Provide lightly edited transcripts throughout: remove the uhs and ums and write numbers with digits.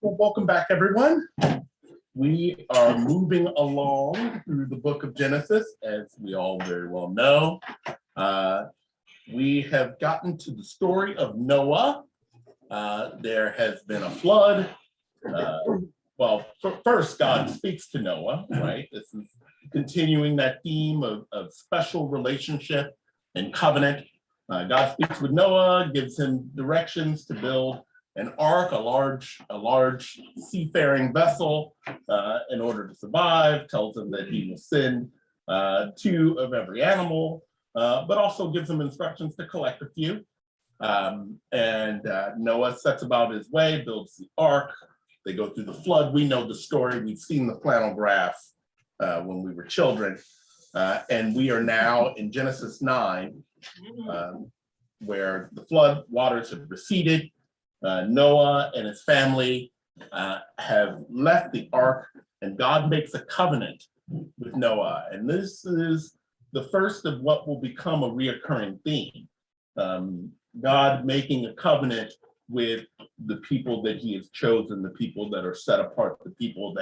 Well, welcome back, everyone. We are moving along through the book of Genesis, as we all very well know. We have gotten to the story of Noah. There has been a flood. First, God speaks to Noah, right? This is continuing that theme of special relationship and covenant. God speaks with Noah, gives him directions to build an ark, a large seafaring vessel in order to survive, tells him that he will send two of every animal, but also gives him instructions to collect a few. Noah sets about his way, builds the ark. They go through the flood. We know the story. We've seen the flannel graph when we were children. And we are now in Genesis 9, where the flood waters have receded. Noah and his family have left the ark, and God makes a covenant with Noah. And this is the first of what will become a reoccurring theme. God making a covenant with the people that he has chosen, the people that are set apart, the people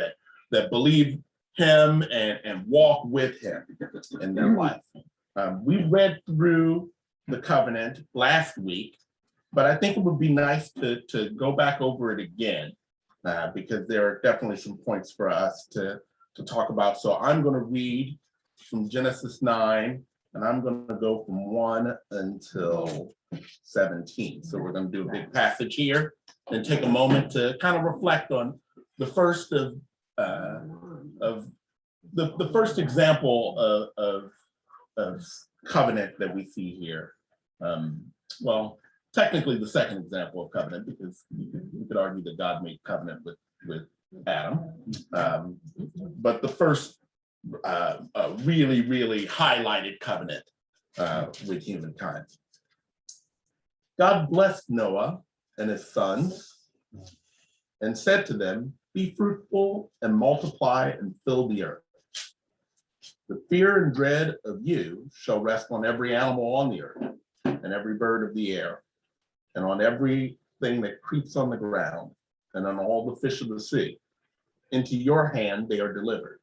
that believe him and walk with him in their life. We read through the covenant last week, but I think it would be nice to go back over it again because there are definitely some points for us to talk about. So I'm going to read from Genesis 9, and I'm going to go from 1 until 17. So we're going to do a big passage here and take a moment to kind of reflect on the first of the first example of covenant that we see here. Technically the second example of covenant, because you could argue that God made covenant with Adam. But the first really, really highlighted covenant with humankind. God blessed Noah and his sons and said to them, "Be fruitful and multiply and fill the earth. The fear and dread of you shall rest on every animal on the earth and every bird of the air, and on everything that creeps on the ground, and on all the fish of the sea. Into your hand they are delivered.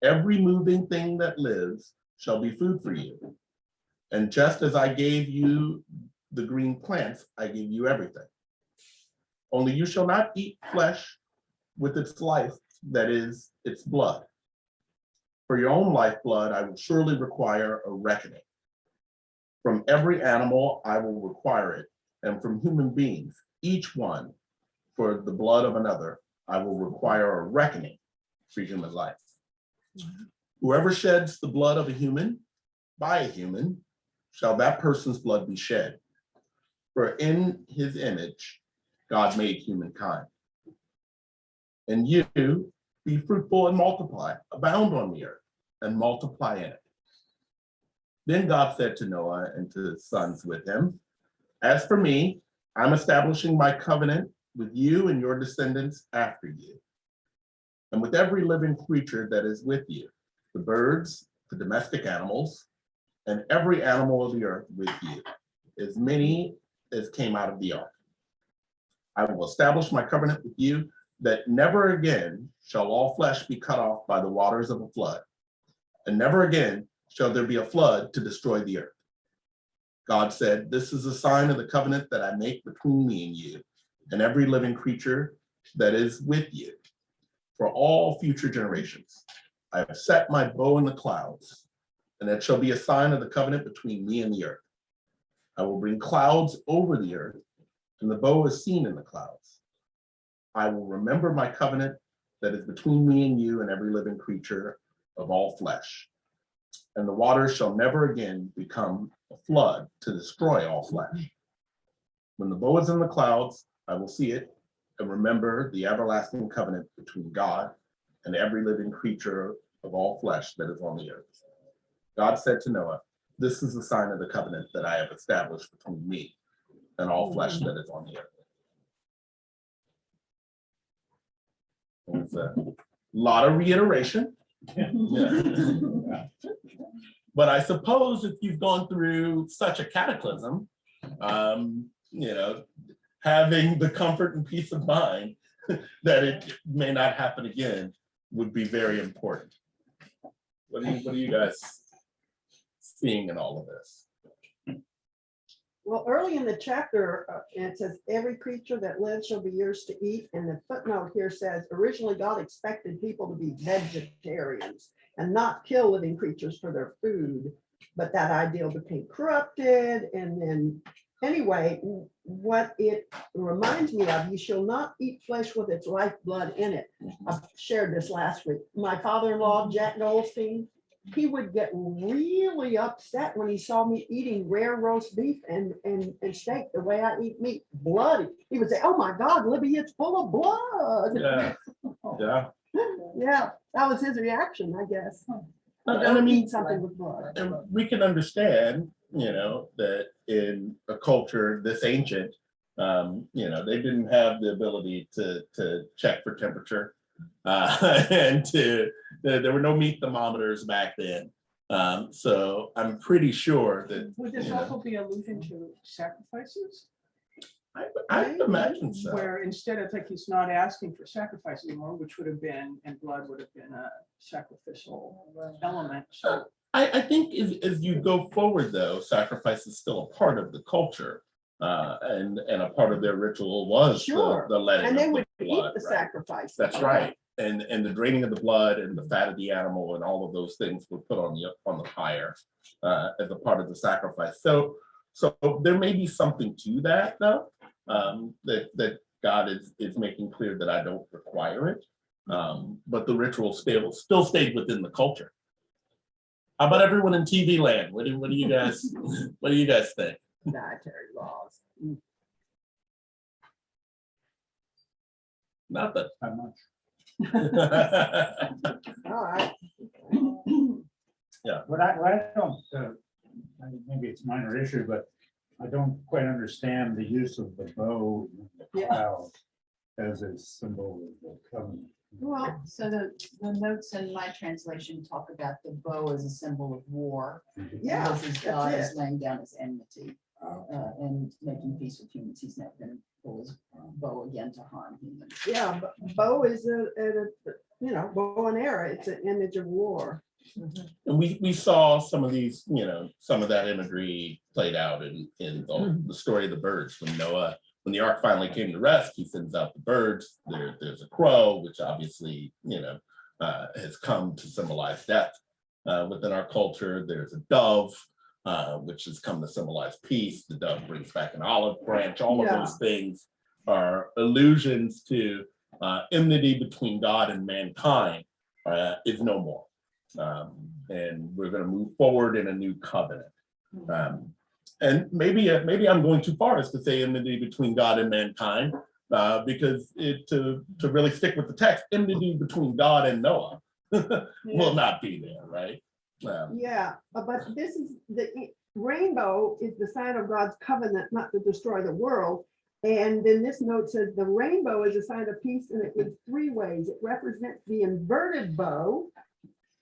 Every moving thing that lives shall be food for you. And just as I gave you the green plants, I give you everything. Only you shall not eat flesh with its life, that is, its blood. For your own lifeblood, I will surely require a reckoning. From every animal, I will require it, and from human beings, each one, for the blood of another, I will require a reckoning for human life. Whoever sheds the blood of a human, by a human, shall that person's blood be shed. For in his image, God made humankind. And you, be fruitful and multiply, abound on the earth, and multiply in it." Then God said to Noah and to his sons with him, "As for me, I'm establishing my covenant with you and your descendants after you, and with every living creature that is with you, the birds, the domestic animals, and every animal of the earth with you, as many as came out of the ark. I will establish my covenant with you that never again shall all flesh be cut off by the waters of a flood, and never again shall there be a flood to destroy the earth." God said, "This is a sign of the covenant that I make between me and you, and every living creature that is with you, for all future generations. I have set my bow in the clouds, and it shall be a sign of the covenant between me and the earth. I will bring clouds over the earth, and the bow is seen in the clouds. I will remember my covenant that is between me and you and every living creature of all flesh. And the waters shall never again become a flood to destroy all flesh. When the bow is in the clouds, I will see it and remember the everlasting covenant between God and every living creature of all flesh that is on the earth." God said to Noah, "This is the sign of the covenant that I have established between me and all flesh that is on the earth." It's a lot of reiteration. Yeah. But I suppose if you've gone through such a cataclysm, having the comfort and peace of mind that it may not happen again would be very important. What are you guys seeing in all of this? Well, early in the chapter, it says, every creature that lives shall be yours to eat. And the footnote here says, originally God expected people to be vegetarians and not kill living creatures for their food. But that ideal became corrupted. And then anyway, what it reminds me of, you shall not eat flesh with its lifeblood in it. I shared this last week. My father-in-law, Jack Goldstein, he would get really upset when he saw me eating rare roast beef and steak the way I eat meat, bloody. He would say, "Oh my God, Libby, it's full of blood." Yeah, yeah. Yeah, that was his reaction, I guess. And I mean, something with blood. and we can understand, that in a culture this ancient, they didn't have the ability to check for temperature, and there were no meat thermometers back then. So I'm pretty sure that. Would this also be alluding to sacrifices? I imagine so. Where instead of like he's not asking for sacrifice anymore, which would have been, and blood would have been a sacrificial element. So I think as you go forward, though, sacrifice is still a part of the culture, and a part of their ritual was Sure. the letting And they of would the eat blood. the Right? sacrifice. That's right. And the draining of the blood and the fat of the animal and all of those things were put on the fire as a part of the sacrifice. So there may be something to that, though, that God is making clear that I don't require it. But the ritual still stayed within the culture. How about everyone in TV land? What do you guys think? Dietary laws. Not that. Not much. All right. What I don't, maybe it's a minor issue, but I don't quite understand the use of the bow in the cloud as a symbol of the covenant. Well, So the notes in my translation talk about the bow as a symbol of war. yeah, This is God that's is it. laying down his enmity and making peace with humans. He's never going to pull his bow again to harm humans. Yeah, but bow is bow and arrow. It's an image of war. And we saw some of these, some of that imagery played out in the story of the birds. When the ark finally came to rest, he sends out the birds. There's a crow, which obviously, has come to symbolize death within our culture. There's a dove, which has come to symbolize peace. The dove brings back an olive branch. All of those things are allusions to enmity between God and mankind is no more. And we're going to move forward in a new covenant. And maybe I'm going too far as to say enmity between God and mankind, because to really stick with the text, enmity between God and Noah will not be there, right? But this is the rainbow is the sign of God's covenant, not to destroy the world. And then this note says the rainbow is a sign of peace, and it in three ways. It represents the inverted bow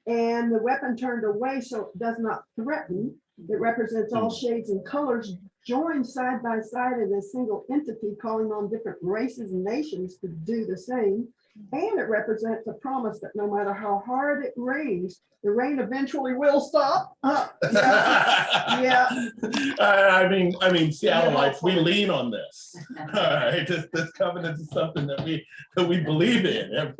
and the weapon turned away so it does not threaten. It represents all shades and colors joined side by side in a single entity, calling on different races and nations to do the same. And it represents a promise that no matter how hard it rains, the rain eventually will stop. Yeah. I mean, Seattleites, we lean on this. All right, this covenant is something that we believe in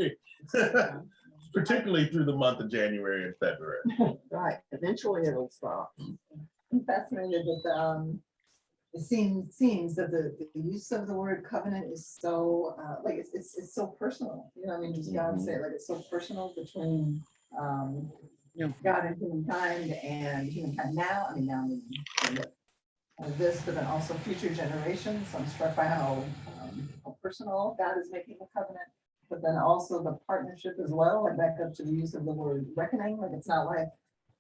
particularly through the month of January and February. Right. Eventually it'll stop. I'm fascinated with it seems that the use of the word covenant is so it's so personal. I mean, does God say it's so personal between God and humankind now? I mean, now this, but then also future generations. I'm struck by how personal God is making the covenant, but then also the partnership as well. And back up to the use of the word reckoning. It's not like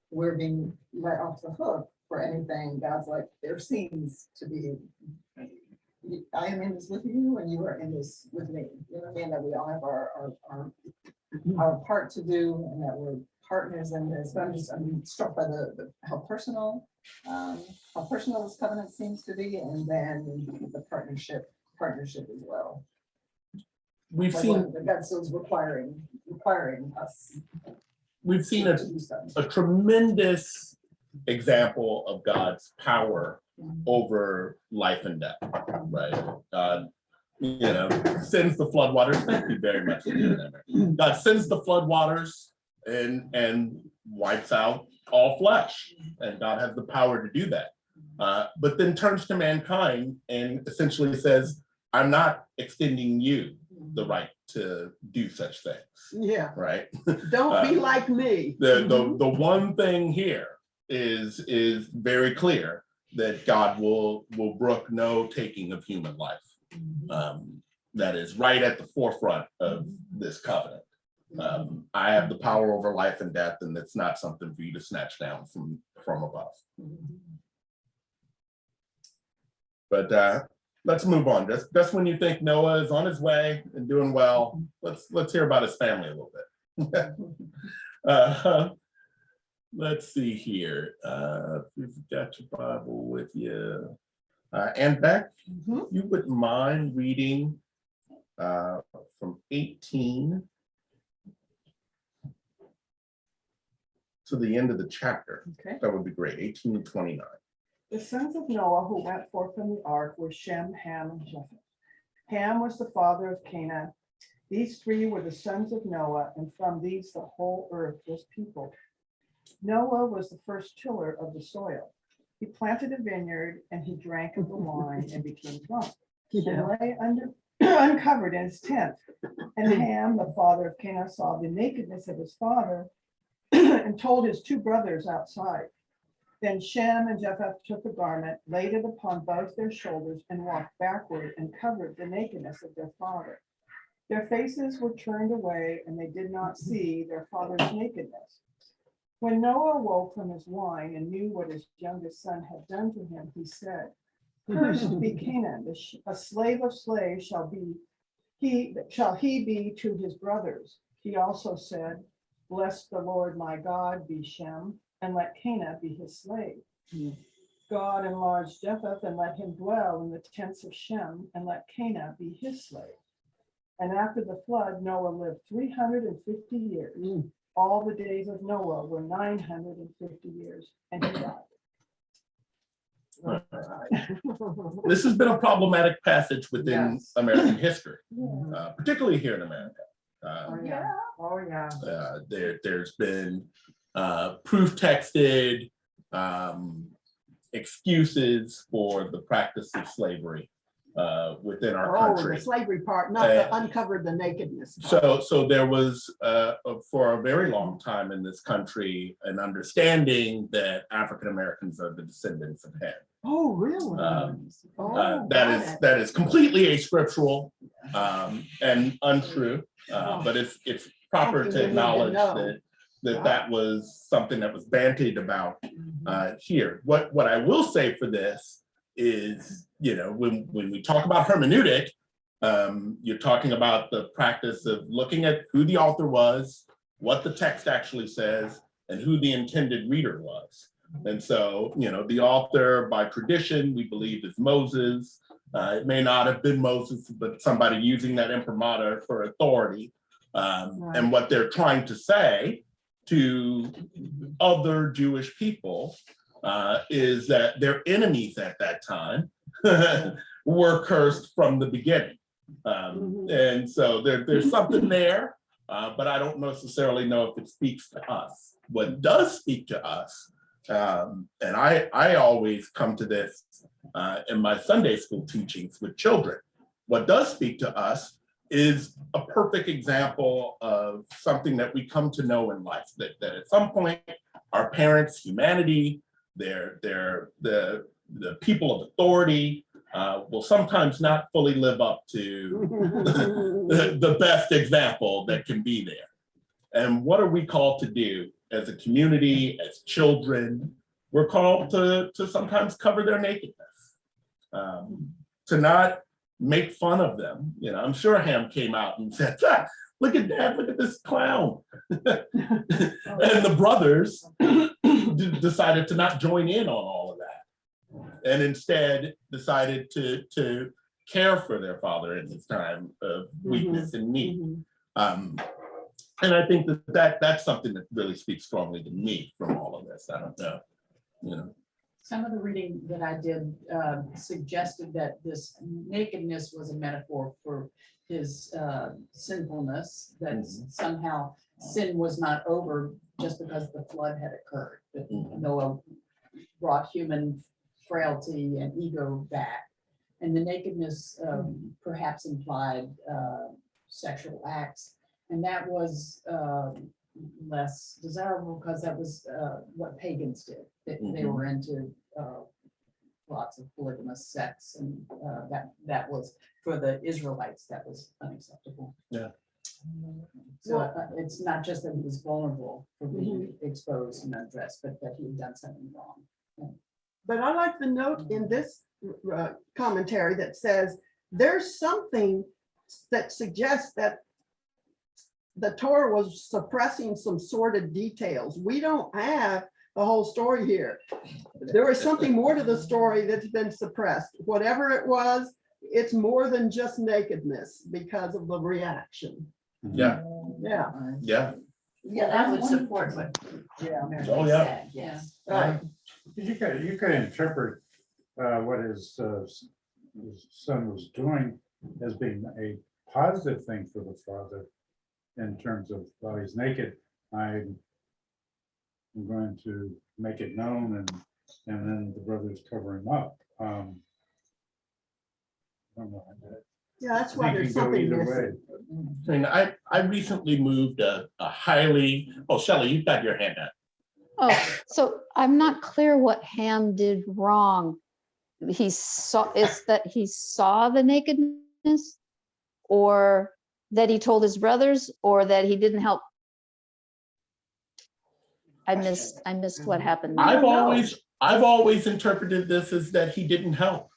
we're being let off the hook for anything. God's like, there seems to be, I am in this with you and you are in this with me. You know what I mean? That we all have our part to do and that we're partners in this. But I'm struck by how personal this covenant seems to be, and then the partnership as well. we've Like seen what God still's requiring us. we've seen to do stuff. a tremendous example of God's power over life and death, right? God, sends the floodwaters. Thank you very much for doing that, Mary. God sends the floodwaters and wipes out all flesh, and God has the power to do that. But then turns to mankind and essentially says, I'm not extending you the right to do such things, Yeah, right? don't be like me. The one thing here is very clear, that God will brook no taking of human life. That is right at the forefront of this covenant. I have the power over life and death, and it's not something for you to snatch down from above. But let's move on. Just when you think Noah is on his way and doing well, let's hear about his family a little bit. Let's see here. If you've got your Bible with you. And Beck, you wouldn't mind reading from 18 to the end of the chapter. Okay. That would be great. 18 to 29. The sons of Noah who went forth from the ark were Shem, Ham, and Japheth. Ham was the father of Canaan. These three were the sons of Noah, and from these the whole earth was peopled. Noah was the first tiller of the soil. He planted a vineyard, and he drank of the wine and became drunk. He lay uncovered in his tent. And Ham, the father of Canaan, saw the nakedness of his father and told his two brothers outside. Then Shem and Japheth took a garment, laid it upon both their shoulders, and walked backward and covered the nakedness of their father. Their faces were turned away, and they did not see their father's nakedness. When Noah awoke from his wine and knew what his youngest son had done to him, he said, "Cursed be Canaan, a slave of slaves shall he be to his brothers." He also said, "Bless the Lord my God, be Shem, and let Canaan be his slave." God enlarged Japheth and let him dwell in the tents of Shem, and let Canaan be his slave. And after the flood, Noah lived 350 years. All the days of Noah were 950 years, and he died. This has been a problematic passage within Yes. American history, particularly here in America. Oh, yeah. There's been proof texted excuses for the practice of slavery within our country. The slavery part, not the uncovered the nakedness part. So there was for a very long time in this country an understanding that African Americans are the descendants of Ham. Oh, really? That is completely ascriptural and untrue. But it's proper to acknowledge that was something that was bandied about here. What I will say for this is, when we talk about hermeneutic, you're talking about the practice of looking at who the author was, what the text actually says, and who the intended reader was. And so, the author by tradition, we believe is Moses. It may not have been Moses, but somebody using that imprimatur for authority. And what they're trying to say to other Jewish people is that their enemies at that time were cursed from the beginning. And so there's something there, but I don't necessarily know if it speaks to us. What does speak to us, and I always come to this in my Sunday school teachings with children, what does speak to us is a perfect example of something that we come to know in life, that at some point our parents, humanity, the people of authority will sometimes not fully live up to the best example that can be there. And what are we called to do as a community, as children? We're called to sometimes cover their nakedness, to not make fun of them. I'm sure Ham came out and said, "Look at Dad, look at this clown." And the brothers decided to not join in on all of that, and instead decided to care for their father in his time of weakness and need. Mhm. And I think that's something that really speaks strongly to me from all of this. I don't know, you know. Some of the reading that I did suggested that this nakedness was a metaphor for his sinfulness, that somehow sin was not over just because the flood had occurred, that Noah brought human frailty and ego back. And the nakedness perhaps implied sexual acts. And that was less desirable because that was what pagans did. They were into lots of polygamous sex, and that was, for the Israelites, that was unacceptable. Yeah. So it's not just that he was vulnerable for being exposed and undressed, but that he had done something wrong. But I like the note in this commentary that says there's something that suggests that the Torah was suppressing some sordid details. We don't have the whole story here. There is something more to the story that's been suppressed. Whatever it was, it's more than just nakedness because of the reaction. Yeah, Yeah, yeah. Yeah, that would support what. Yeah. Oh, yeah. said, yes. right. You could interpret what his son was doing as being a positive thing for the father in terms of, well, he's naked, I'm going to make it known, and then the brothers cover him up. I don't know. Yeah, that's I why think there's it can go something either missing. I mean, I recently moved a highly, oh, Shelley, you've got your hand up. Oh, so I'm not clear what Ham did wrong. He saw, is that he saw the nakedness, or that he told his brothers, or that he didn't help? I missed what happened. I've always interpreted this as that he didn't help.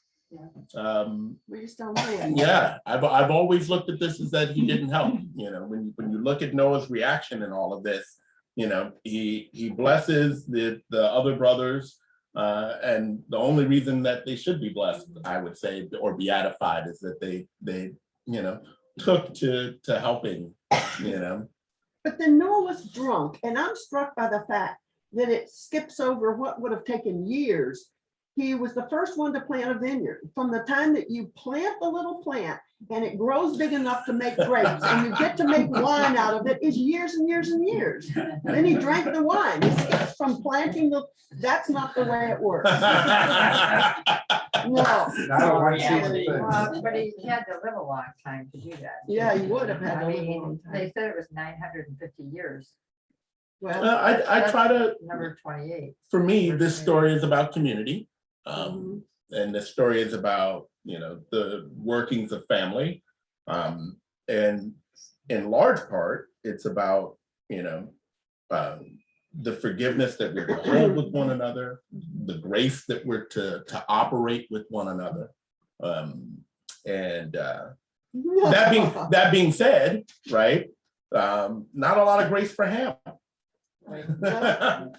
We just don't know yet. Yeah, I've always looked at this as that he didn't help. You know, when you look at Noah's reaction in all of this, you know, he blesses the other brothers, and the only reason that they should be blessed, I would say, or beatified, is that they you know, took to helping, you know. But then Noah was drunk, and I'm struck by the fact that it skips over what would have taken years. He was the first one to plant a vineyard. From the time that you plant the little plant and it grows big enough to make grapes and you get to make wine out of it is years and years and years. Then he drank the wine. He skips from planting that's not the way it works. No. Not a one season thing. But he had to live a long time to do that. Yeah, he would have had I to live a long mean, time. they said it was 950 years, Well, I try to, number 28. for me, this story is about community. Mhm. And the story is about, you know, the workings of family. And in large part, it's about, you know, the forgiveness that we're to hold with one another, the grace that we're to operate with one another. That being said, right, not a lot of grace for Ham. The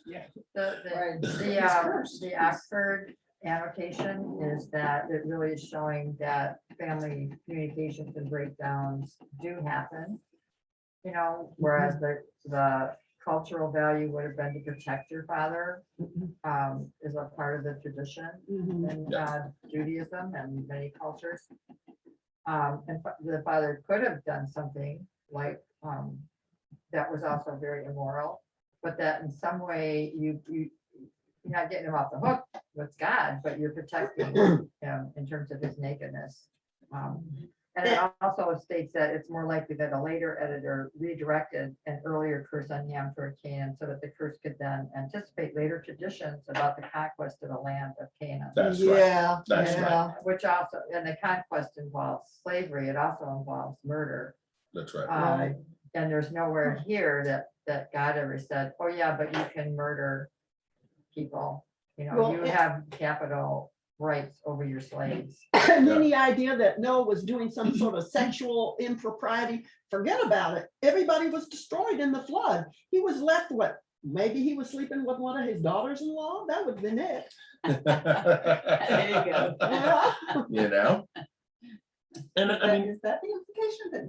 Oxford annotation is that it really is showing that family communications and breakdowns do happen. You know, whereas the cultural value would have been to protect your father, is a part of the tradition Mhm. in Judaism and many cultures. And the father could have done something like that was also very immoral, but that in some way you're not getting him off the hook with God, but you're protecting him in terms of his nakedness. And it also states that it's more likely that a later editor redirected an earlier curse on Ham toward Canaan so that the curse could then anticipate later traditions about the conquest of the land of Canaan. That's right. Yeah, That's yeah. Which also, and the conquest involves slavery, it also involves murder. That's right. Right. And there's nowhere here that God ever said, oh yeah, but you can murder people. You know, Well, you have capital rights over your slaves. And then the idea that Noah was doing some sort of sexual impropriety, forget about it. Everybody was destroyed in the flood. He was left with, maybe he was sleeping with one of his daughters-in-law. That would have been it. There you go. Yeah. You know, And I mean, Is that the implication that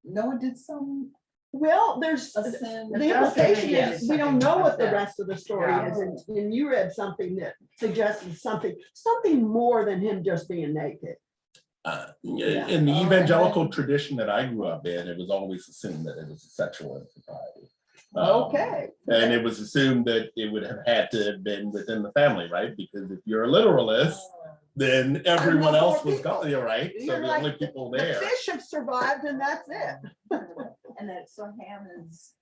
Noah did some, Well, there's, a sin? the implication yes, is, we don't know what the something like rest of the story Yeah. is, and you read something that suggested something more than him just being naked. in the evangelical tradition that I grew up in, it was always assumed that it was a sexual impropriety. Okay. And it was assumed that it would have had to have been within the family, right? Because if you're a literalist, then everyone There's no else more was gone, you're right? So You're the like, only people The there. fish have survived and that's it. And that, so Ham is,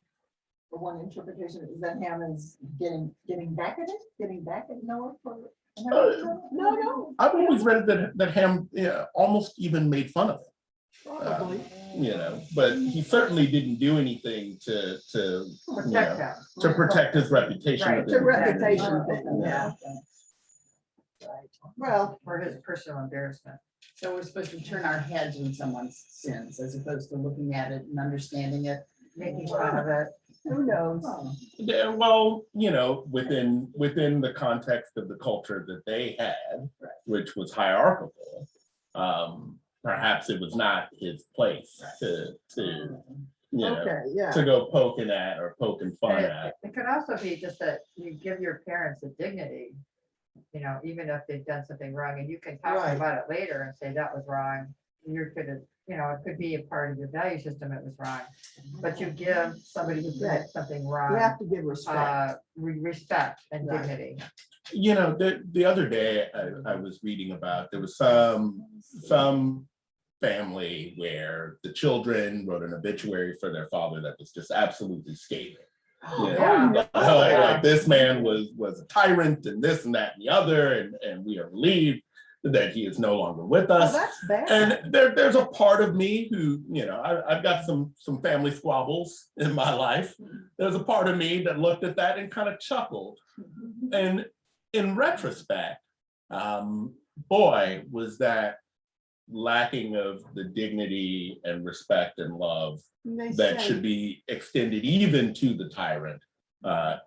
for one interpretation, is that Ham is getting back at it, getting back at Noah for. No, I've always read that Ham almost even made fun of it. probably. But he certainly didn't do anything to Protect them. to protect his reputation. Right. It's a within the community. reputation thing, yeah. Well, For his personal embarrassment. So we're supposed to turn our heads when someone sins as opposed to looking at it and understanding it. Making fun of it. who knows? Yeah, well, within the context of the culture that they had, which was hierarchical, perhaps it was not his place to Okay, yeah. to go poking at or poking fun And at. it could also be just that you give your parents a dignity, even if they've done something wrong, and you can talk Right. about it later and say that was wrong. You could have, it could be a part of your value system, it was wrong. But you give somebody who did something You wrong, have to give respect. respect and Right. dignity. The other day I was reading about, there was some family where the children wrote an obituary for their father that was just absolutely scathing. Yeah. Like this man was a tyrant and this and that and the other, and we are relieved that he is no longer with Oh, us. that's bad. And there's a part of me who, I've got some family squabbles in my life. There's a part of me that looked at that and kind of chuckled. And in retrospect, boy, was that lacking of the dignity and respect and love They that say- should be extended even to the tyrant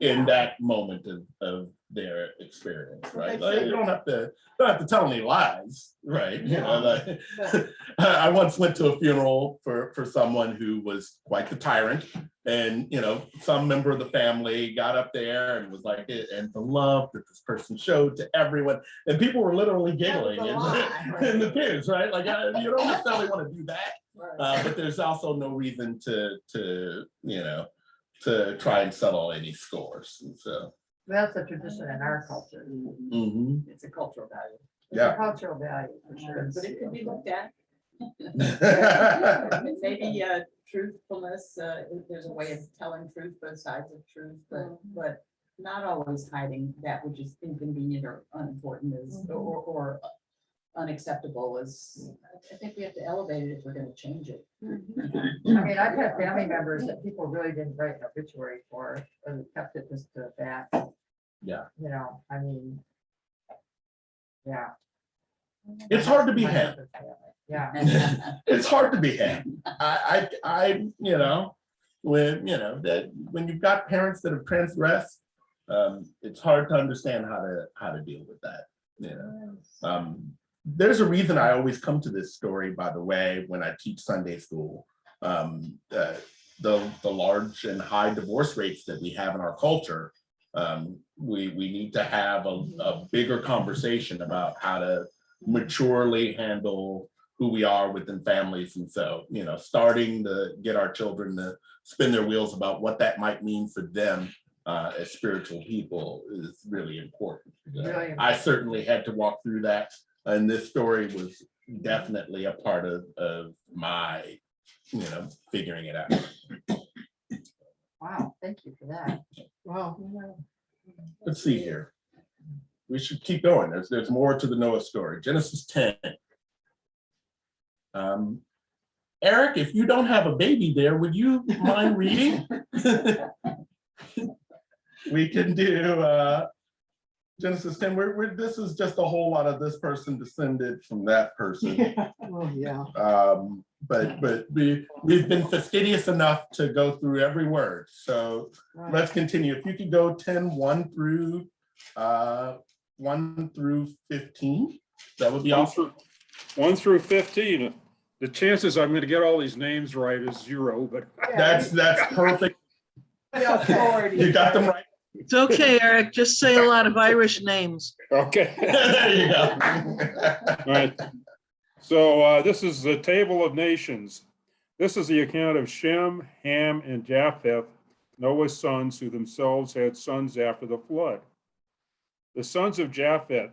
in that moment of their experience, right? they Like, say- you don't have to tell any lies, right? But- I once went to a funeral for someone who was quite the tyrant, and some member of the family got up there and was like, and the love that this person showed to everyone, and people were literally giggling That was a lie. in the kids, right? Like you don't necessarily want to do that, Right. but there's also no reason to try and settle any scores. And so, That's a tradition in our culture. It's a cultural value. It's a cultural value for sure. But it could be looked at. yeah. Maybe truthfulness, there's a way of telling truth, both sides of truth, but not always hiding that which is inconvenient or unimportant or unacceptable is, I think we have to elevate it if we're gonna change it. I mean, I've had family members that people really didn't write an obituary for, or kept it just to that. Yeah. I mean. Yeah. It's hard to be My him. husband's family, yeah. It's hard to be him. I when you've got parents that have transgressed, it's hard to understand how to deal with that. There's a reason I always come to this story, by the way, when I teach Sunday school. The large and high divorce rates that we have in our culture, we need to have a bigger conversation about how to maturely handle who we are within families. And so, starting to get our children to spin their wheels about what that might mean for them as spiritual people is really important. Really I certainly had to walk through that, and this story was definitely a part of my, figuring it out. Wow, thank you for that. Wow. Let's see here. We should keep going. There's more to the Noah story. Genesis 10. Eric, if you don't have a baby there, would you mind reading? We can do Genesis 10. This is just a whole lot of this person descended from that person. Oh, yeah. But we've been fastidious enough to go through every word. So Right. let's continue. If you could go 10, 1 through 15, that would be awesome. 1 through 15. The chances I'm gonna get all these names right is 0, but That's perfect. You got them right. It's okay, Eric. Just say a lot of Irish names. okay. There you go. All right. So this is the Table of Nations. This is the account of Shem, Ham, and Japheth, Noah's sons, who themselves had sons after the flood. The sons of Japheth,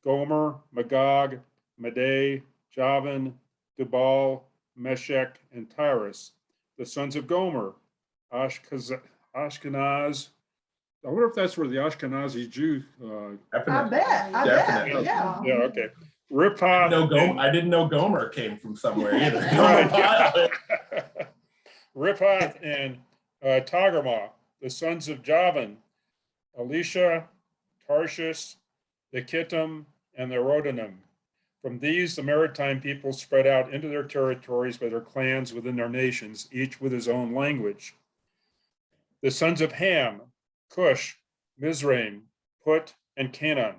Gomer, Magog, Madai, Javan, Tubal, Meshech, and Tyrus. The sons of Gomer, Ashkenaz. I wonder if that's where the Ashkenazi Jew. I bet, Definitely. yeah. Yeah, okay. Riphath. I didn't know Gomer came from somewhere either. Right. Riphath and Togarmah, the sons of Javan, Elisha, Tarshish, the Kittim, and the Rodanim. From these, the maritime people spread out into their territories by their clans within their nations, each with his own language. The sons of Ham, Cush, Mizraim, Put, and Canaan.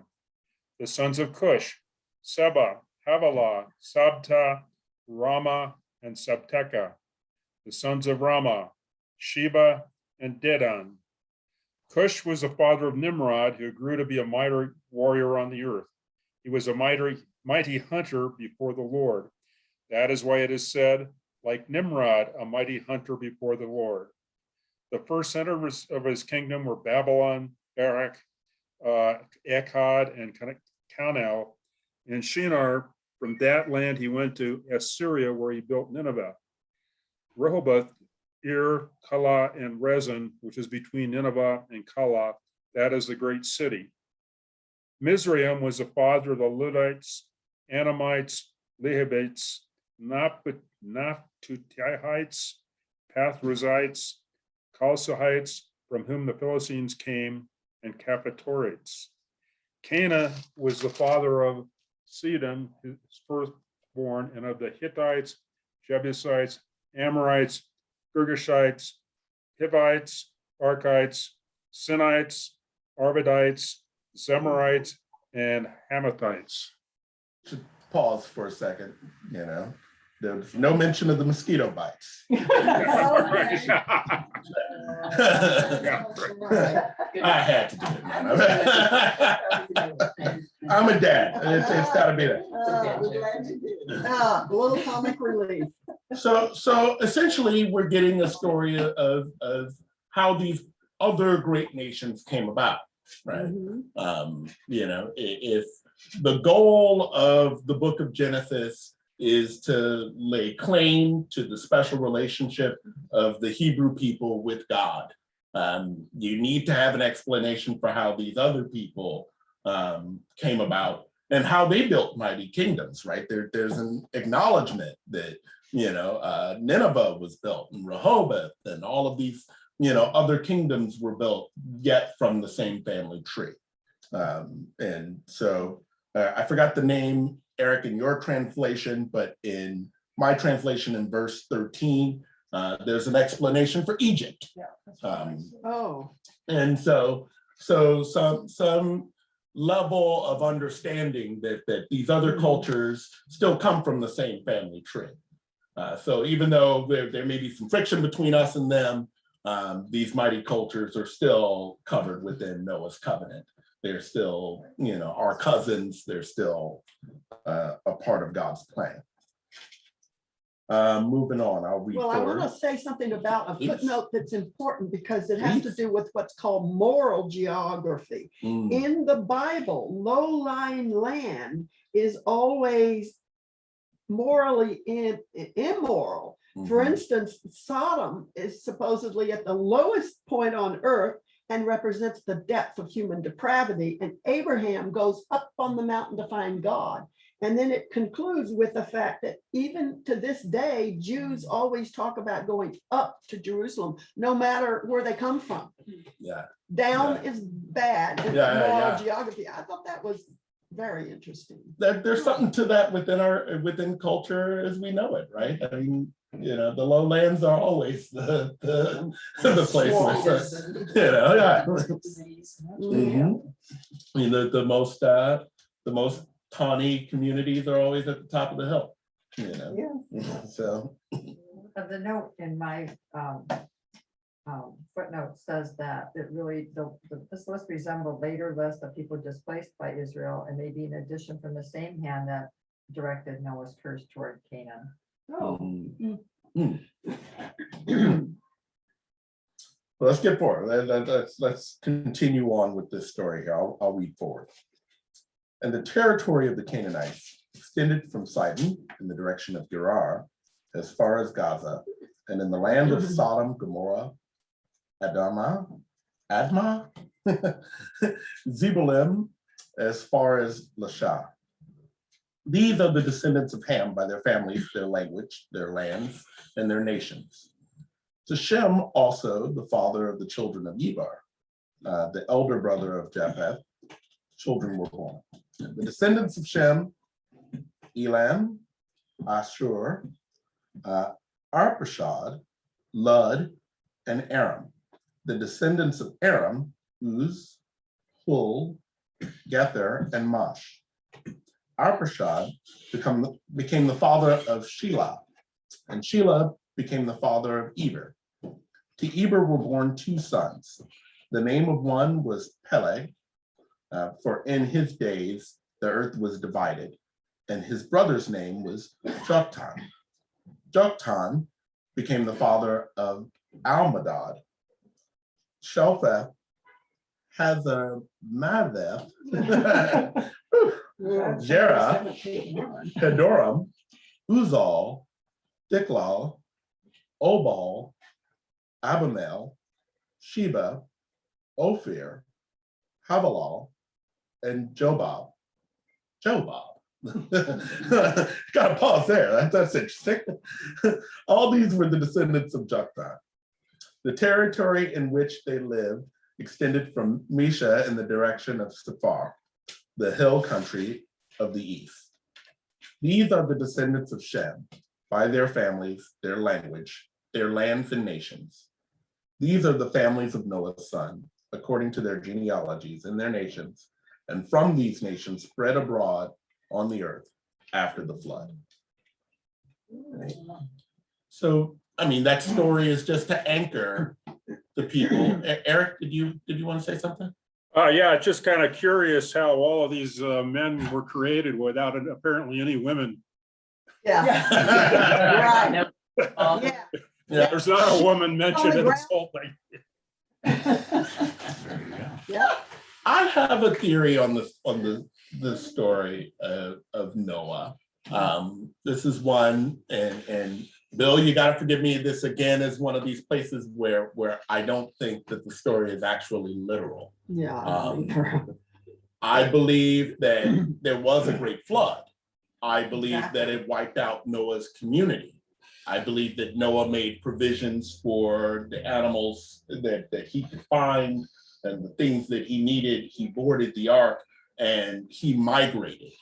The sons of Cush, Seba, Havilah, Sabta, Rama, and Sabteka. The sons of Rama, Sheba, and Dedan. Cush was the father of Nimrod, who grew to be a mighty warrior on the earth. He was a mighty hunter before the Lord. That is why it is said, like Nimrod, a mighty hunter before the Lord. The first centers of his kingdom were Babylon, Barak, Akkad, and Canaan. And Shinar, from that land he went to Assyria, where he built Nineveh. Rehoboth, Ir, Kala, and Rezin, which is between Nineveh and Kala, that is the great city. Mizraim was the father of the Ludites, Anamites, Lehabites, Naphtutihites, Pathrazites, Chalcihites, from whom the Philistines came, and Caphatorites. Canaan was the father of Sidon, his firstborn, and of the Hittites, Jebusites, Amorites, Girgashites, Hivites, Archites, Sinites, Arvadites, Zemarites, and Hamathites. Should pause for a second, There's no mention of the mosquito bites. I had to do it, man. I'm a dad. It's got to be there. A little comic relief. So essentially, we're getting a story of how these other great nations came about, right? Mhm. If the goal of the book of Genesis is to lay claim to the special relationship of the Hebrew people with God, you need to have an explanation for how these other people came about and how they built mighty kingdoms, right? There's an acknowledgement that, Nineveh was built and Rehoboth and all of these, other kingdoms were built yet from the same family tree. And so I forgot the name, Eric, in your translation, but in my translation in verse 13, there's an explanation for Egypt. Yeah, that's what I said. And so some level of understanding that these other cultures still come from the same family tree. So even though there may be some friction between us and them, these mighty cultures are still covered within Noah's covenant. They're still, our cousins. They're still a part of God's plan. Moving on, I'll read Well, I want forward. to say something about a Please. footnote that's important because it has to Please. do with what's called moral geography. Mm, In the Bible, low-lying land is always morally immoral. For mhm. instance, Sodom is supposedly at the lowest point on earth and represents the depth of human depravity. And Abraham goes up on the mountain to find God. And then it concludes with the fact that even to this day, Jews always talk about going up to Jerusalem, no matter where they come from. Yeah. Down Yeah. is bad in Yeah, moral yeah. geography. I thought that was very interesting. There's something to that within culture as we know it, right? I mean, the lowlands are always the places, yeah. Mhm. I mean, the most tawny communities are always at the top of the hill, you know? So, The note in my footnote says that it really, this list resembled later lists of people displaced by Israel and may be an addition from the same hand that directed Noah's curse toward Canaan. well, let's get forward. Let's continue on with this story here. I'll read forward. And the territory of the Canaanites extended from Sidon in the direction of Gerar as far as Gaza, and in the land of Sodom, Gomorrah, Admah, Zebolim, as far as Lasha. These are the descendants of Ham by their families, their language, their lands, and their nations. To Shem also, the father of the children of Eber, the elder brother of Japheth, children were born. The descendants of Shem, Elam, Ashur, Arpachshad, Lud, and Aram. The descendants of Aram, Uz, Hul, Gether, and Mash. Arpachshad became the father of Shelah, and Shelah became the father of Eber. To Eber were born two sons. The name of one was Peleg, for in his days the earth was divided, and his brother's name was Joktan. Joktan became the father of Almadad. Shelpheth, Hazarmaveth, Gerar, Hadoram, Uzal, Diclal, Obal, Abamel, Sheba, Ophir, Havilal, and Jobab. Gotta pause there. That's interesting. All these were the descendants of Joktan. The territory in which they lived extended from Mesha in the direction of Sephar, the hill country of the east. These are the descendants of Shem by their families, their language, their lands and nations. These are the families of Noah's son, according to their genealogies and their nations, and from these nations spread abroad on the earth after the flood. Right. So, I mean, that story is just to anchor the people. Eric, did you want to say something? Yeah, it's just kind of curious how all of these men were created without apparently any women. Right. Yeah. Yeah. There's not a woman mentioned in this whole thing. Yeah. I have a theory on the story of Noah. This is one, and Bill, you got to forgive me. This again is one of these places where I don't think that the story is actually literal. Yeah. I believe that there was a great flood. I believe that it wiped out Noah's community. I believe that Noah made provisions for the animals that he could find and the things that he needed. He boarded the ark and he migrated.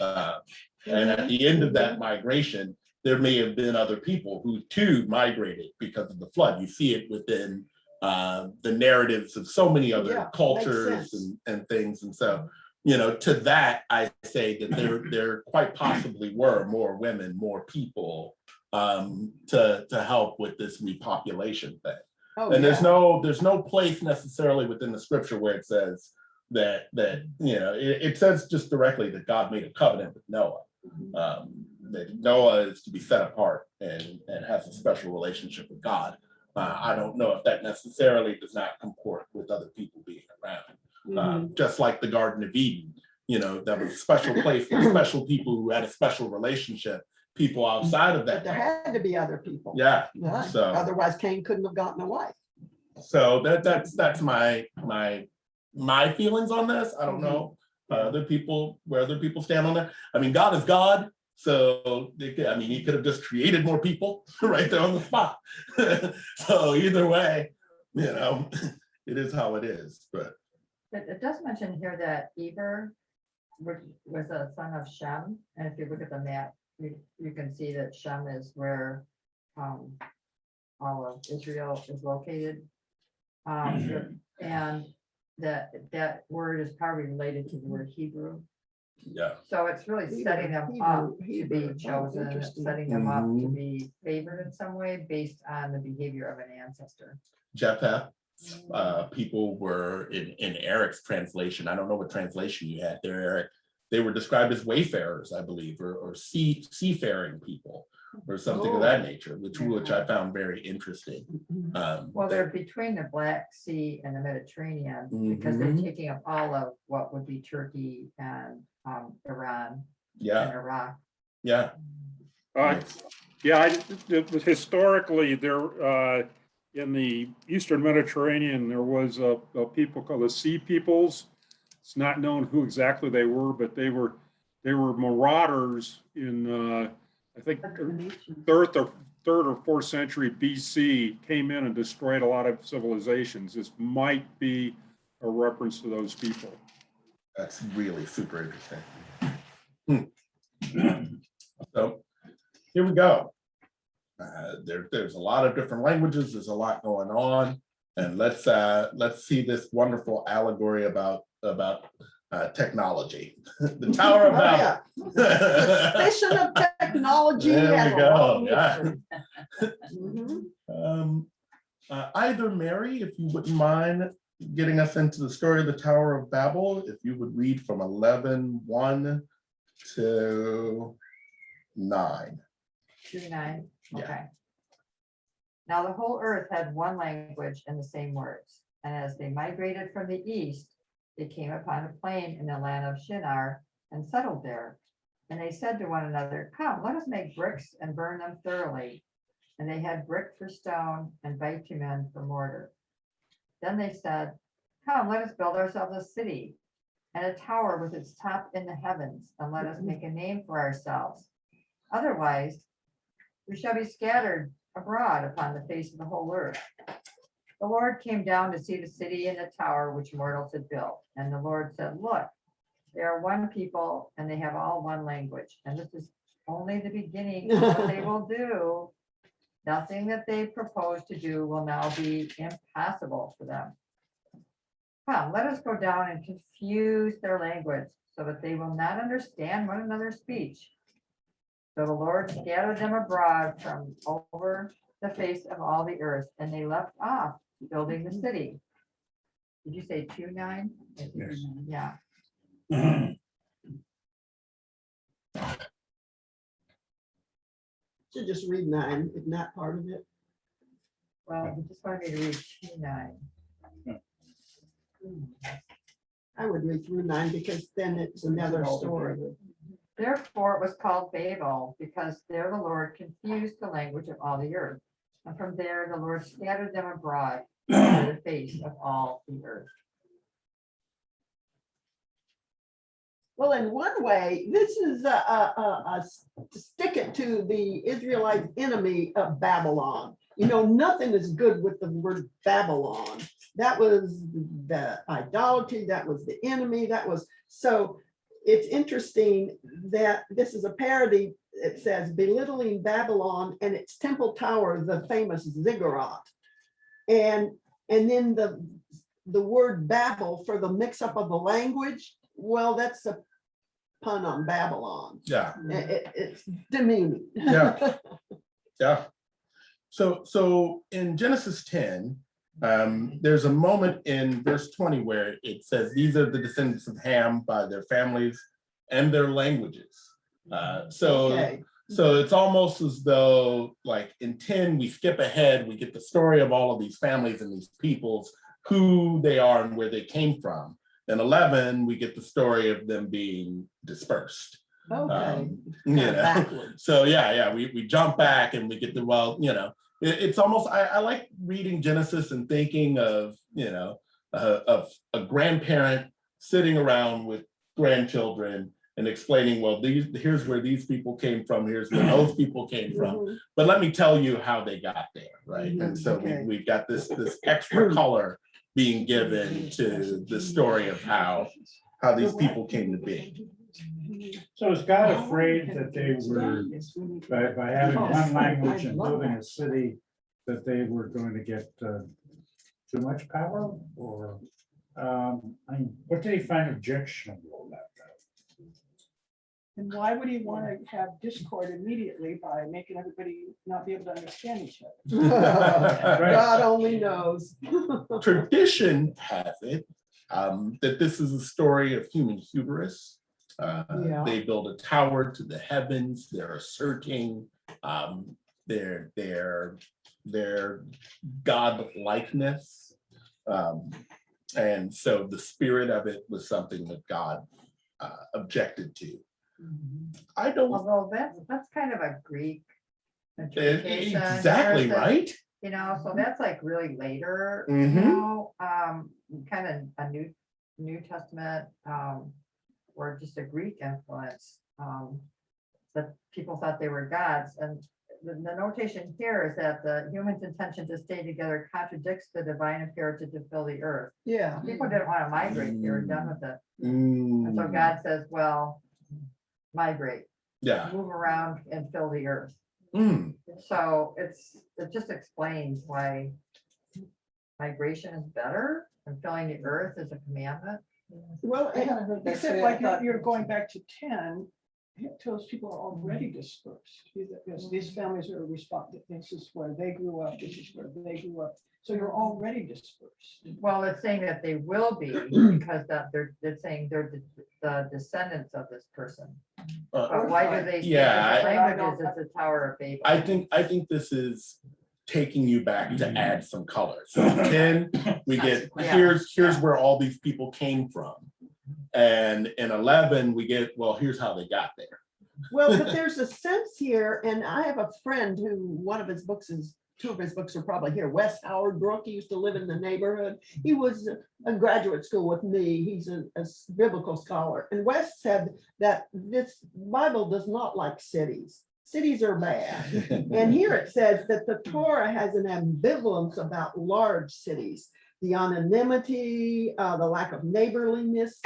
And at the end of that migration, there may have been other people who too migrated because of the flood. You see it within the narratives of so many other cultures and things. And so, you know, to that, I say that there quite possibly were more women, more people to help with this repopulation thing. And there's no place necessarily within the scripture where it says that you know, it says just directly that God made a covenant with Noah. That Noah is to be set apart and has a special relationship with God. I don't know if that necessarily does not comport with other people being around. Just like the Garden of Eden, you know, that was a special place for special people who had a special relationship. People outside of that. But there had to be other people. Yeah. So Otherwise Cain couldn't have gotten a wife. So that's my feelings on this. I don't know where other people stand on that. I mean, God is God. So I mean, he could have just created more people right there on the spot. So either way, you know, it is how it is. But it does mention here that Eber was a son of Shem, and if you look at the map, you can see that Shem is where all of Israel is located. And that word is probably related to the word Hebrew. Yeah. So it's really setting them up to Hebrew, be oh, chosen, interesting. setting them up to Mhm. be favored in some way based on the behavior of an ancestor. Japheth, people were in Eric's translation. I don't know what translation you had there, Eric. They were described as wayfarers, I believe, or seafaring people, or something of that nature, which I found very interesting. Well, they're between the Black Sea and the Mediterranean because they're taking up all of what would be Turkey and Iran Yeah, and Iraq. yeah. Yeah, historically, there, in the Eastern Mediterranean, there was a people called the Sea Peoples. It's not known who exactly they were, but they were marauders in, I think, third or fourth century BC, came in and destroyed a lot of civilizations. This might be a reference to those people. That's really super interesting. So here we go. There's a lot of different languages. There's a lot going on, and let's see this wonderful allegory about technology. The Tower of Babel. Suspicion of technology. There has we a go. long Yeah. history. Either Mary, if you wouldn't mind getting us into the story of the Tower of Babel, if you would read from 11:1 to 9. 2:9, Yeah. okay. Now the whole earth had one language and the same words. And as they migrated from the east, they came upon a plain in the land of Shinar and settled there. And they said to one another, come, let us make bricks and burn them thoroughly. And they had brick for stone and bitumen for mortar. Then they said, come, let us build ourselves a city and a tower with its top in the heavens, and let us make a name for ourselves. Otherwise, we shall be scattered abroad upon the face of the whole earth. The Lord came down to see the city and the tower which mortals had built. And the Lord said, look, they are one people and they have all one language. And this is only the beginning of what they will do. Nothing that they propose to do will now be impossible for them. Come, let us go down and confuse their language so that they will not understand one another's speech. So the Lord scattered them abroad from over the face of all the earth, and they left off building the city. Did you say 2:9? Yes. Yeah. Should just read 9, if not part of it. Well, he just wanted me to read 2:9. I would read through 9 because then it's another story. Therefore, it was called Babel, because there the Lord confused the language of all the earth. And from there, the Lord scattered them abroad over the face of all the earth. Well, in one way, this is a stick it to the Israelite enemy of Babylon. You know, nothing is good with the word Babylon. That was the idolatry, that was the enemy, that was, so it's interesting that this is a parody. It says belittling Babylon and its temple tower, the famous ziggurat. And then the word Babel for the mix up of the language, well, that's a pun on Babylon. Yeah. It's demeaning. Yeah. Yeah. So in Genesis 10, there's a moment in verse 20 where it says, these are the descendants of Ham by their families and their languages. Okay. So it's almost as though, like in 10, we skip ahead, we get the story of all of these families and these peoples, who they are and where they came from. In 11, we get the story of them being dispersed. Okay. You know, Backwards. so yeah, we jump back and we get the, well, you know, it's almost, I like reading Genesis and thinking of, you know, of a grandparent sitting around with grandchildren and explaining, well, here's where these people came from, here's where those people came from, Mhm. but let me tell you how they got there, right? Mhm, And so okay. we've got this extra color being given to the story of how these people came to be. So is God afraid that they were, by having one language and building a city, that they were going to get too much power? Or, I mean, what did he find objectionable about that? And why would he want to have discord immediately by making everybody not be able to understand each other? God only knows. Tradition has it that this is a story of human hubris. Yeah. They build a tower to the heavens. They're asserting their God-likeness. And so the spirit of it was something that God objected to. I don't, Although that's kind of a Greek interpretation. exactly, versus, right? You know, so that's like really later, you Mhm. know, kind of a New Testament, or just a Greek influence. That people thought they were gods, and the notation here is that the human's intention to stay together contradicts the divine imperative to fill the earth. Yeah. People didn't want to migrate, they were done with it. And so God says, well, migrate, Yeah. move around and fill the earth. Mm. So it just explains why migration is better and filling the earth is a commandment. Well, I kind of heard that Except too. I like thought- you're going back to 10, it tells people are already dispersed. These families are responding, this is where they grew up, this is where they grew up. So you're already dispersed. Well, it's saying that they will be because that they're saying they're the descendants of this person. But why do they? speak Yeah, different languages? It's the Tower of Babel. I think this is taking you back to add some color. So 10, we get, Yeah. here's where all these people came from. And in 11, we get, well, here's how they got there. well, but there's a sense here, and I have a friend who, two of his books are probably here. Wes Howard Brooke, he used to live in the neighborhood. He was in graduate school with me. He's a biblical scholar. And Wes said that this Bible does not like cities. Cities are bad. And here it says that the Torah has an ambivalence about large cities, the anonymity, the lack of neighborliness.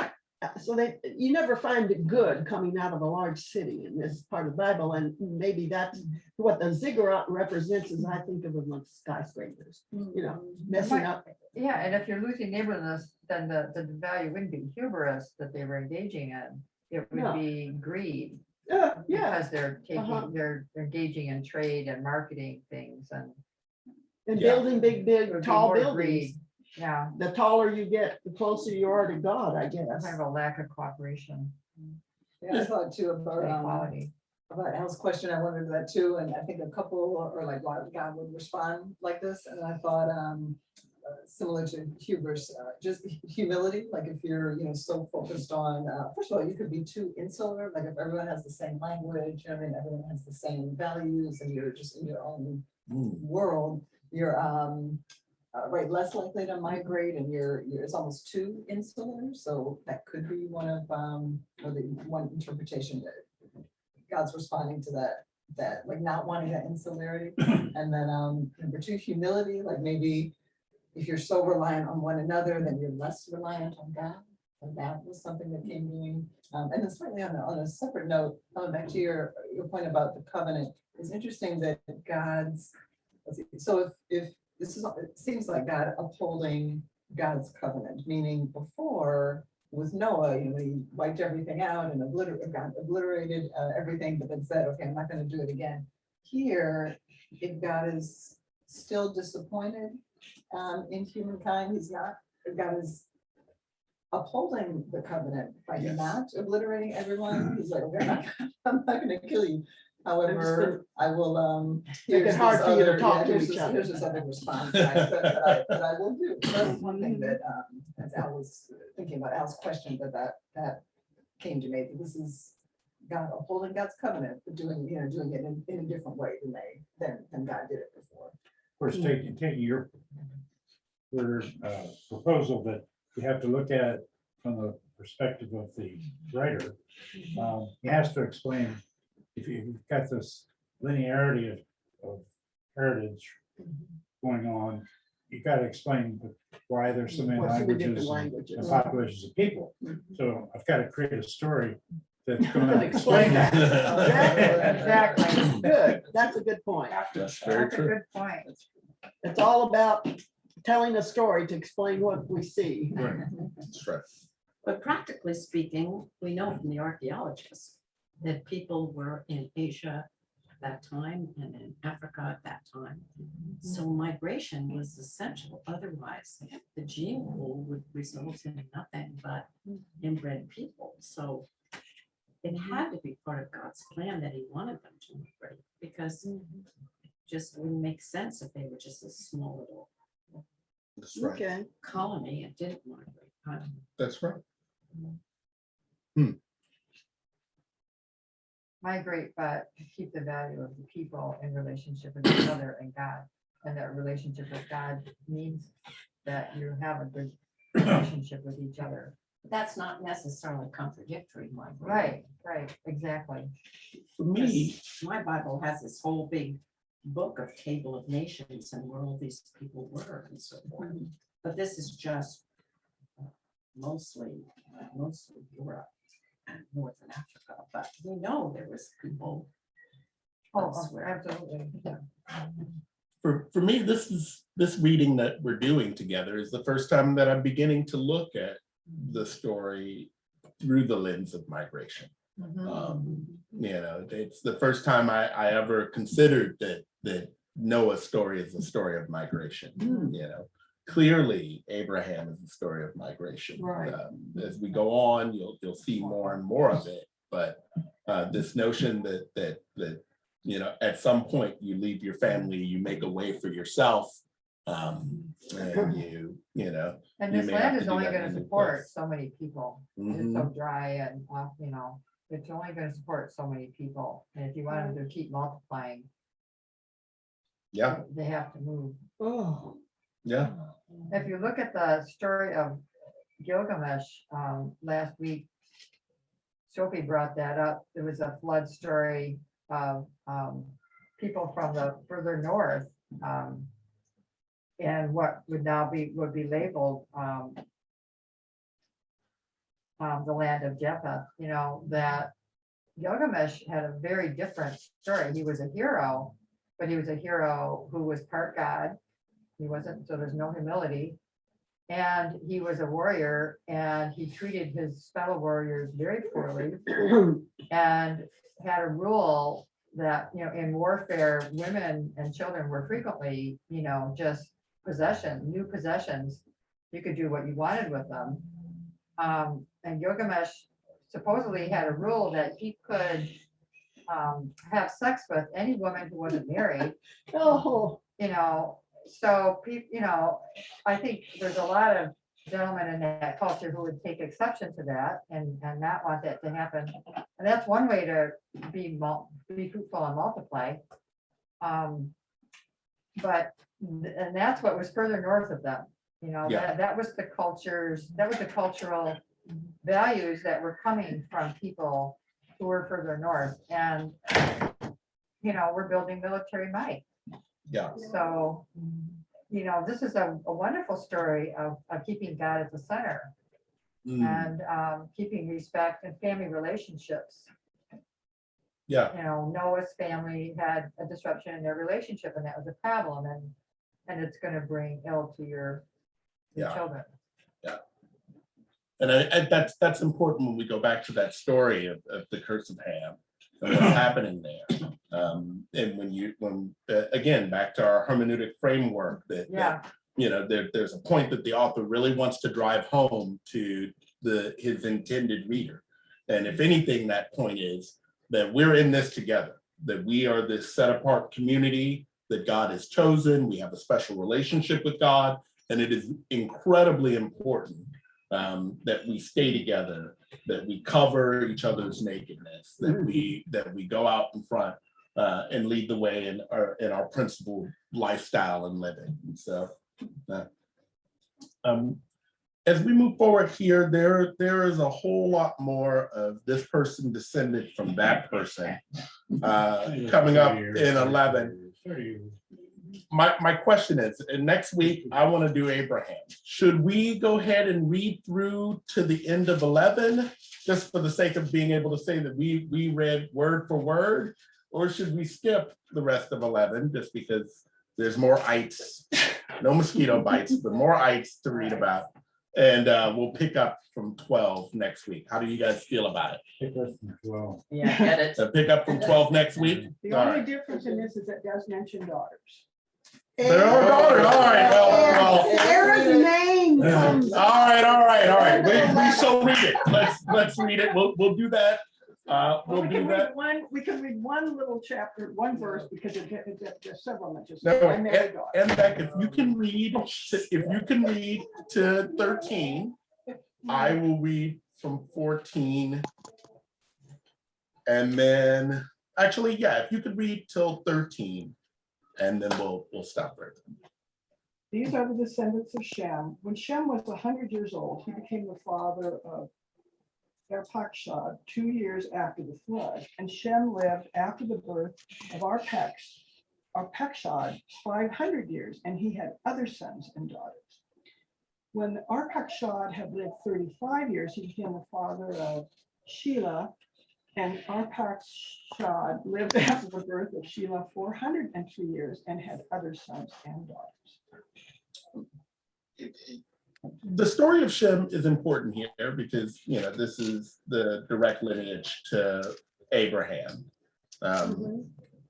So that you never find it good coming out of a large city in this part of the Bible. And maybe that's what the ziggurat represents, as I think of them like skyscrapers, you know, messing up. Yeah, and if you're losing neighborliness, then the value wouldn't be hubris that they were engaging in. It would No. be greed. Yeah, Because they're Uh-huh. taking, they're engaging in trade and marketing things and. and Yeah. building it big, would be tall more buildings. greed. Yeah, The taller you get, the closer you are to God, I guess. kind of a lack of cooperation, Yeah, I thought too about, equality. about Al's question. I wondered that too. And I think a couple or like why God would respond like this. And I thought, similar to hubris, just humility. Like if you're, so focused on, first of all, you could be too insular. Like if everyone has the same language, everyone has the same values and you're just in your own world, you're, right, less likely to migrate and it's almost too insular. So that could be one of, or the one interpretation that God's responding to that like not wanting that insularity. And then number two, humility, like maybe if you're so reliant on one another, then you're less reliant on God. And that was something that came to me. And then certainly on a separate note, coming back to your point about the covenant, it's interesting that God's, so if this is, it seems like God upholding God's covenant, meaning before with Noah, he wiped everything out and obliterated everything, but then said, okay, I'm not going to do it again. Here, if God is still disappointed in humankind, he's not, God is upholding the covenant by not obliterating everyone. He's like, okay, I'm not going to kill you. However, I will. Make it hard for you to talk to each other. Here's this other response that I will do. That's one thing that, as Al was thinking about Al's question, that came to me. This is God upholding God's covenant, but doing it in a different way than God did it before. Of course, taking your proposal that you have to look at it from the perspective of the writer, he has to explain, if you've got this linearity of heritage going on, you've got to explain why there's so many Why so many different languages and languages. populations of people. So I've got to create a story that's going Can to explain that. Exactly. Good, that's a good point. That's very That's a true. good point. It's all about telling a story to explain what we see. Right. That's right. But practically speaking, we know from the archaeologists that people were in Asia at that time and in Africa at that time. So migration was essential. Otherwise, the gene pool would result in nothing but inbred people. So it had to be part of God's plan that he wanted them to migrate, because it just wouldn't make sense if they were just a small little That's right. Okay. colony and didn't migrate. That's right. Migrate, but to keep the value of the people in relationship with each other and God. And that relationship with God means that you have a good relationship with each other. That's not necessarily contradictory, Mike. Right, exactly. For me, My Bible has this whole big book of table of nations and where all these people were and so forth. But this is just mostly Europe and Northern Africa. But we know there was people elsewhere. Absolutely. for me, this reading that we're doing together is the first time that I'm beginning to look at the story through the lens of migration. It's the first time I ever considered that Noah's story is a story of migration. Clearly Abraham is a story of migration. Right. As we go on, you'll see more and more of it. But this notion that at some point you leave your family, you make a way for yourself, and And you this may have land to is do only that going in to a new support place. so many people. It's Mhm. so dry and, it's only going to support so many people. And if you want them to keep multiplying, Yeah, they have to move. Oh. yeah. If you look at the story of Gilgamesh, last week, Sophie brought that up. There was a flood story of people from the further north, and what would be labeled the land of Japheth. That Gilgamesh had a very different story. He was a hero, but he was a hero who was part God. He wasn't, so there's no humility. And he was a warrior, and he treated his fellow warriors very poorly and had a rule that, in warfare, women and children were frequently, just new possessions. You could do what you wanted with them. And Gilgamesh supposedly had a rule that he could have sex with any woman who wasn't married. Oh. So, I think there's a lot of gentlemen in that culture who would take exception to that and not want that to happen. And that's one way to be fruitful and multiply. But that's what was further north of them. Yeah. That was the cultural values that were coming from people who were further north. And, we're building military might. Yeah. So, this is a wonderful story of keeping God at the center and keeping respect and family relationships. Yeah. Noah's family had a disruption in their relationship, and that was a problem, and it's going to bring ill to your children. Yeah. And that's important when we go back to that story of the curse of Ham and what's happening there. And again, back to our hermeneutic framework that there's a point that the author really wants to drive home to his intended reader. And if anything, that point is that we're in this together, that we are this set apart community that God has chosen. We have a special relationship with God, and it is incredibly important that we stay together, that we cover each other's nakedness, that we go out in front and lead the way in our principled lifestyle and living. And so as we move forward here, there is a whole lot more of this person descended from that person coming up in 11. My question is, and next week I want to do Abraham. Should we go ahead and read through to the end of 11, just for the sake of being able to say that we read word for word, or should we skip the rest of 11 just because there's more ites, no mosquito bites, but more ites to read about? And we'll pick up from 12 next week. How do you guys feel about it? Take us from 12. Yeah, get it. So pick up from 12 next week? The All only right. difference in this is it does mention daughters. There are daughters. All right, well. Sarah's name comes. All right. We shall read it. Let's read it. We'll do that. Well, We'll we do can that. read one, we can read one little chapter, one verse, because there's several mentions. No, Primary daughter. and Beck, if you can read to 13, I will read from 14. And then, actually, yeah, if you could read till 13, and then we'll stop right there. These are the descendants of Shem. When Shem was 100 years old, he became the father of Arpachshad 2 years after the flood. And Shem lived after the birth of Arpachshad 500 years, and he had other sons and daughters. When Arpachshad had lived 35 years, he became the father of Shelah, and Arpachshad lived after the birth of Shelah 403 years and had other sons and daughters. The story of Shem is important here because, this is the direct lineage to Abraham.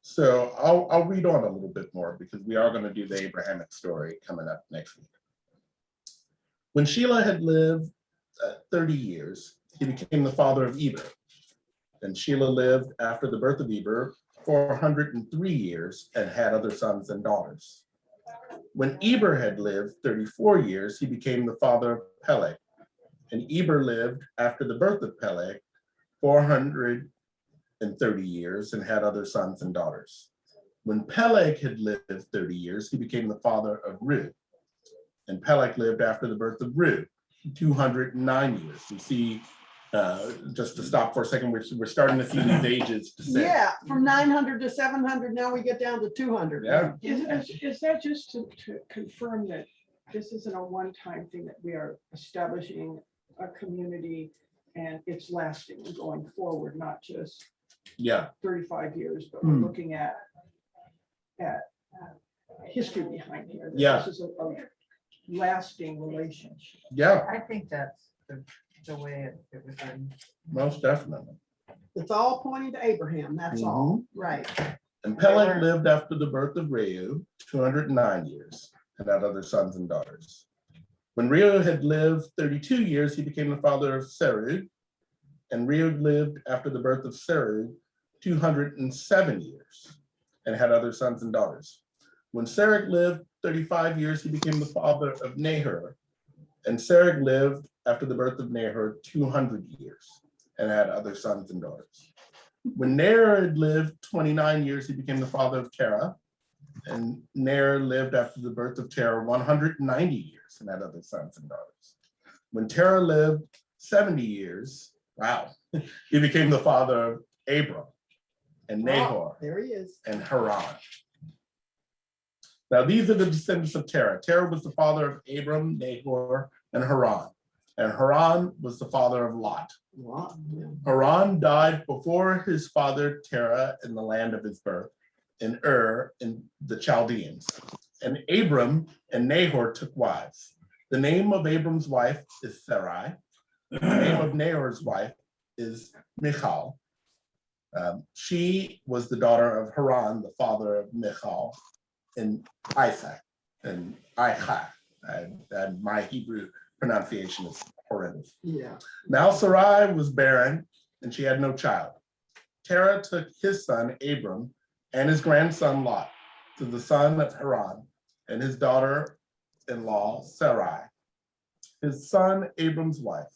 So I'll read on a little bit more because we are going to do the Abrahamic story coming up next week. When Shelah had lived 30 years, he became the father of Eber. And Shelah lived after the birth of Eber 403 years and had other sons and daughters. When Eber had lived 34 years, he became the father of Peleg. And Eber lived after the birth of Peleg 430 years and had other sons and daughters. When Peleg had lived 30 years, he became the father of Reu. And Peleg lived after the birth of Reu 209 years. We see, just to stop for a second, we're starting to see these ages descend. Yeah, from 900 to 700, now we get down to 200. Yeah. Is that just to confirm that this isn't a one-time thing, that we are establishing a community and it's lasting and going forward, not just Yeah. 35 years, but we're looking at history behind here. that Yeah. This is a lasting relationship. Yeah, I think that's the way it was done. most definitely. It's all pointing to Abraham, that's all. Right. And Peleg lived after the birth of Reu 209 years and had other sons and daughters. When Reu had lived 32 years, he became the father of Serug. And Reu lived after the birth of Serug 207 years and had other sons and daughters. When Serug lived 35 years, he became the father of Nahor. And Serug lived after the birth of Nahor 200 years and had other sons and daughters. When Nahor had lived 29 years, he became the father of Terah. And Nahor lived after the birth of Terah 190 years and had other sons and daughters. When Terah lived 70 years, wow, he became the father of Abram and Nahor There he is. and Haran. Now, these are the descendants of Terah. Terah was the father of Abram, Nahor, and Haran. And Haran was the father of Lot. Wow. Haran died before his father Terah in the land of his birth, in Ur, in the Chaldeans. And Abram and Nahor took wives. The name of Abram's wife is Sarai. The name of Nahor's wife is Michal. She was the daughter of Haran, the father of Michal, and Isaac, and Aicha. And my Hebrew pronunciation is horrendous. Yeah. Now Sarai was barren, and she had no child. Terah took his son Abram and his grandson Lot to the son of Haran and his daughter-in-law Sarai, his son Abram's wife.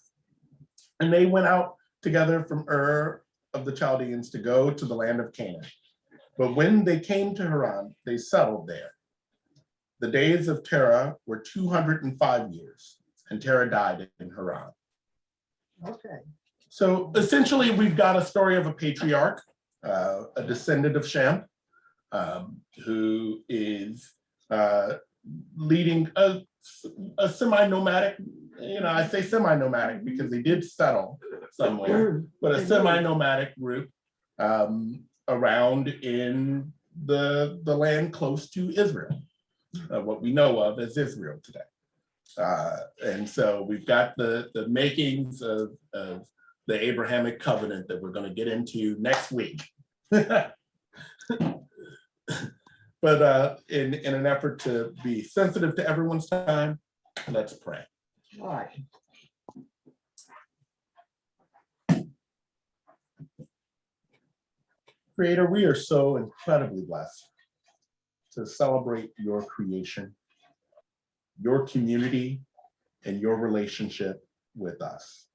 And they went out together from Ur of the Chaldeans to go to the land of Canaan. But when they came to Haran, they settled there. The days of Terah were 205 years, and Terah died in Haran. Okay. So essentially, we've got a story of a patriarch, a descendant of Sham, who is leading a semi-nomadic, I say semi-nomadic because they did settle somewhere, but a semi-nomadic group around in the land close to Israel, what we know of as Israel today. And so we've got the makings of the Abrahamic covenant that we're going to get into next week. But in an effort to be sensitive to everyone's time, let's pray. All right. Creator, we are so incredibly blessed to celebrate your creation, your community, and your relationship with us.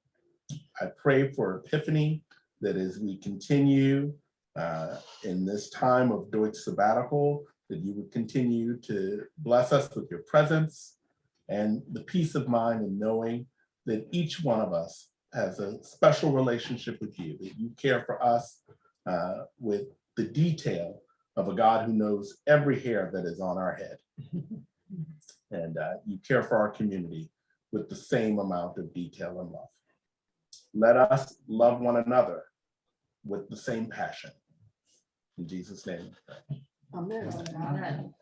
I pray for epiphany that as we continue in this time of Deutsch sabbatical, that you would continue to bless us with your presence and the peace of mind in knowing that each one of us has a special relationship with you, that you care for us with the detail of a God who knows every hair that is on our head. And you care for our community with the same amount of detail and love. Let us love one another with the same passion. In Jesus' name. Amen. Amen.